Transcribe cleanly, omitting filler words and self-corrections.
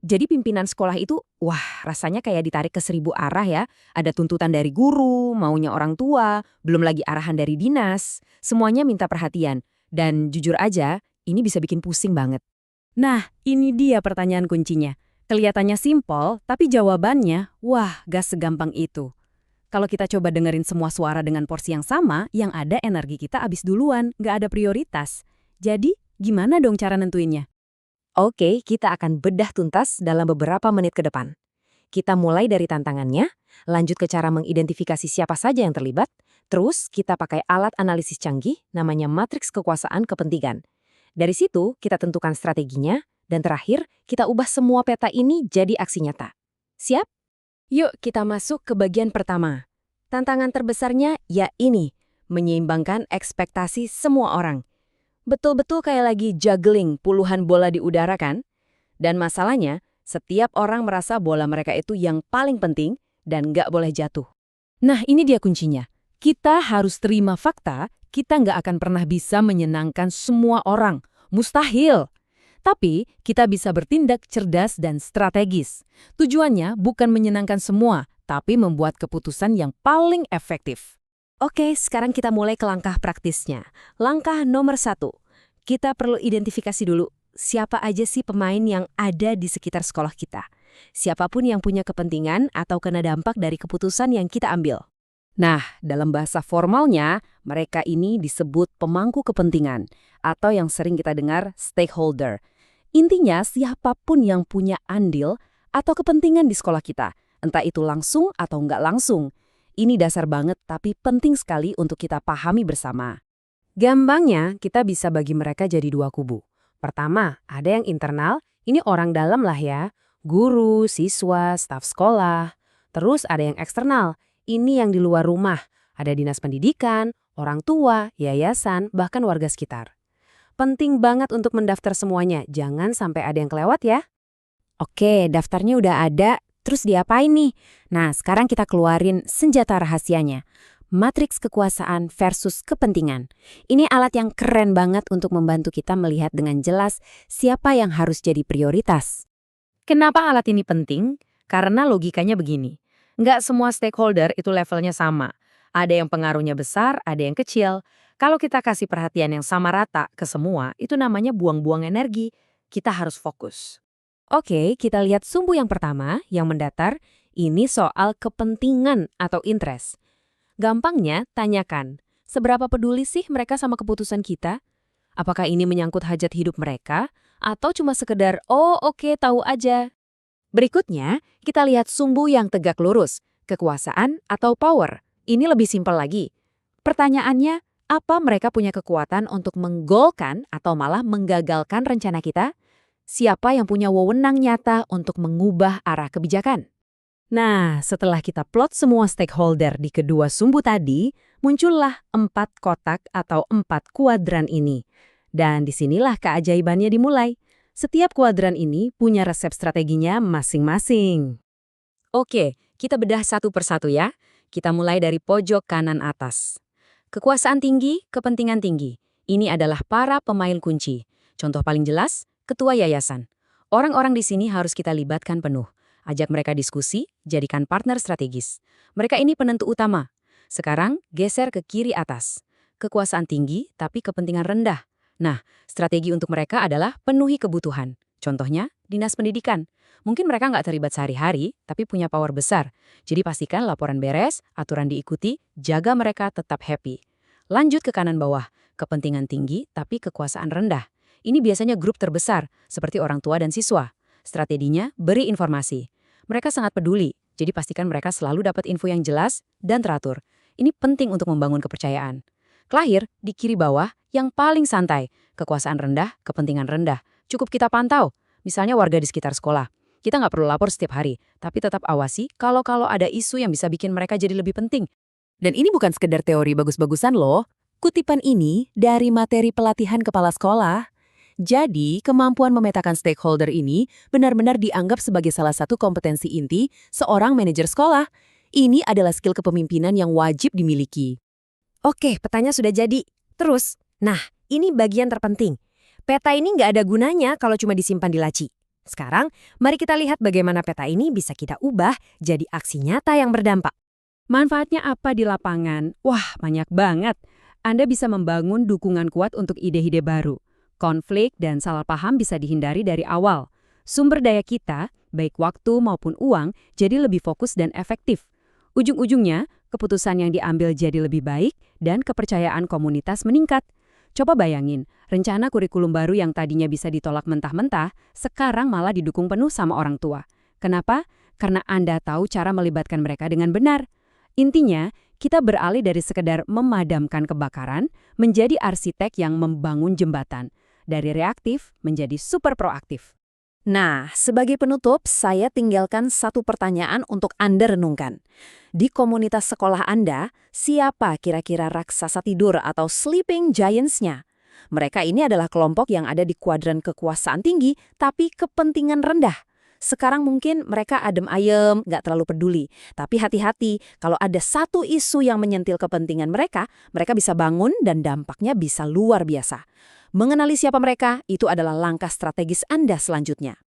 Jadi pimpinan sekolah itu, wah rasanya kayak ditarik ke 1000 arah ya. Ada tuntutan dari guru, maunya orang tua, belum lagi arahan dari dinas. Semuanya minta perhatian. Dan jujur aja, ini bisa bikin pusing banget. Nah, ini dia pertanyaan kuncinya. Kelihatannya simpel, tapi jawabannya, wah, gak segampang itu. Kalau kita coba dengerin semua suara dengan porsi yang sama, yang ada energi kita habis duluan, gak ada prioritas. Jadi, gimana dong cara nentuinnya? Oke, kita akan bedah tuntas dalam beberapa menit ke depan. Kita mulai dari tantangannya, lanjut ke cara mengidentifikasi siapa saja yang terlibat, terus kita pakai alat analisis canggih namanya matriks kekuasaan kepentingan. Dari situ, kita tentukan strateginya, dan terakhir, kita ubah semua peta ini jadi aksi nyata. Siap? Yuk kita masuk ke bagian pertama. Tantangan terbesarnya ya ini, menyeimbangkan ekspektasi semua orang. Betul-betul kayak lagi juggling puluhan bola di udara kan? Dan masalahnya, setiap orang merasa bola mereka itu yang paling penting dan nggak boleh jatuh. Nah, ini dia kuncinya. Kita harus terima fakta, kita nggak akan pernah bisa menyenangkan semua orang. Mustahil. Tapi, kita bisa bertindak cerdas dan strategis. Tujuannya bukan menyenangkan semua, tapi membuat keputusan yang paling efektif. Oke, sekarang kita mulai ke langkah praktisnya. Langkah nomor 1. Kita perlu identifikasi dulu siapa aja sih pemain yang ada di sekitar sekolah kita. Siapapun yang punya kepentingan atau kena dampak dari keputusan yang kita ambil. Nah, dalam bahasa formalnya, mereka ini disebut pemangku kepentingan atau yang sering kita dengar stakeholder. Intinya, siapapun yang punya andil atau kepentingan di sekolah kita, entah itu langsung atau nggak langsung. Ini dasar banget tapi penting sekali untuk kita pahami bersama. Gampangnya, kita bisa bagi mereka jadi 2 kubu. Pertama, ada yang internal, ini orang dalam lah ya, guru, siswa, staf sekolah. Terus ada yang eksternal, ini yang di luar rumah, ada dinas pendidikan, orang tua, yayasan, bahkan warga sekitar. Penting banget untuk mendaftar semuanya, jangan sampai ada yang kelewat ya. Oke, daftarnya udah ada, terus diapain nih? Nah, sekarang kita keluarin senjata rahasianya. Matriks kekuasaan versus kepentingan. Ini alat yang keren banget untuk membantu kita melihat dengan jelas siapa yang harus jadi prioritas. Kenapa alat ini penting? Karena logikanya begini. Nggak semua stakeholder itu levelnya sama. Ada yang pengaruhnya besar, ada yang kecil. Kalau kita kasih perhatian yang sama rata ke semua, itu namanya buang-buang energi. Kita harus fokus. Oke, kita lihat sumbu yang pertama, yang mendatar. Ini soal kepentingan atau interest. Gampangnya, tanyakan, seberapa peduli sih mereka sama keputusan kita? Apakah ini menyangkut hajat hidup mereka? Atau cuma sekedar, oh oke, tahu aja? Berikutnya, kita lihat sumbu yang tegak lurus, kekuasaan atau power. Ini lebih simpel lagi. Pertanyaannya, apa mereka punya kekuatan untuk menggolkan atau malah menggagalkan rencana kita? Siapa yang punya wewenang nyata untuk mengubah arah kebijakan? Nah, setelah kita plot semua stakeholder di kedua sumbu tadi, muncullah 4 kotak atau 4 kuadran ini. Dan disinilah keajaibannya dimulai. Setiap kuadran ini punya resep strateginya masing-masing. Oke, kita bedah satu persatu ya. Kita mulai dari pojok kanan atas. Kekuasaan tinggi, kepentingan tinggi. Ini adalah para pemain kunci. Contoh paling jelas, ketua yayasan. Orang-orang di sini harus kita libatkan penuh. Ajak mereka diskusi, jadikan partner strategis. Mereka ini penentu utama. Sekarang, geser ke kiri atas. Kekuasaan tinggi, tapi kepentingan rendah. Nah, strategi untuk mereka adalah penuhi kebutuhan. Contohnya, dinas pendidikan. Mungkin mereka nggak terlibat sehari-hari, tapi punya power besar. Jadi pastikan laporan beres, aturan diikuti, jaga mereka tetap happy. Lanjut ke kanan bawah, kepentingan tinggi tapi kekuasaan rendah. Ini biasanya grup terbesar, seperti orang tua dan siswa. Strateginya, beri informasi. Mereka sangat peduli, jadi pastikan mereka selalu dapat info yang jelas dan teratur. Ini penting untuk membangun kepercayaan. Kelahir, di kiri bawah, yang paling santai, kekuasaan rendah, kepentingan rendah. Cukup kita pantau, misalnya warga di sekitar sekolah. Kita nggak perlu lapor setiap hari, tapi tetap awasi kalau ada isu yang bisa bikin mereka jadi lebih penting. Dan ini bukan sekedar teori bagus-bagusan loh. Kutipan ini dari materi pelatihan kepala sekolah. Jadi, kemampuan memetakan stakeholder ini benar-benar dianggap sebagai salah satu kompetensi inti seorang manajer sekolah. Ini adalah skill kepemimpinan yang wajib dimiliki. Oke, petanya sudah jadi. Terus, nah, ini bagian terpenting. Peta ini nggak ada gunanya kalau cuma disimpan di laci. Sekarang, mari kita lihat bagaimana peta ini bisa kita ubah jadi aksi nyata yang berdampak. Manfaatnya apa di lapangan? Wah, banyak banget. Anda bisa membangun dukungan kuat untuk ide-ide baru. Konflik dan salah paham bisa dihindari dari awal. Sumber daya kita, baik waktu maupun uang, jadi lebih fokus dan efektif. Ujung-ujungnya, keputusan yang diambil jadi lebih baik dan kepercayaan komunitas meningkat. Coba bayangin, rencana kurikulum baru yang tadinya bisa ditolak mentah-mentah, sekarang malah didukung penuh sama orang tua. Kenapa? Karena Anda tahu cara melibatkan mereka dengan benar. Intinya, kita beralih dari sekedar memadamkan kebakaran menjadi arsitek yang membangun jembatan. Dari reaktif menjadi super proaktif. Nah, sebagai penutup, saya tinggalkan satu pertanyaan untuk Anda renungkan. Di komunitas sekolah Anda, siapa kira-kira raksasa tidur atau sleeping giants-nya? Mereka ini adalah kelompok yang ada di kuadran kekuasaan tinggi, tapi kepentingan rendah. Sekarang mungkin mereka adem ayem, nggak terlalu peduli. Tapi hati-hati, kalau ada satu isu yang menyentil kepentingan mereka, mereka bisa bangun dan dampaknya bisa luar biasa. Mengenali siapa mereka, itu adalah langkah strategis Anda selanjutnya.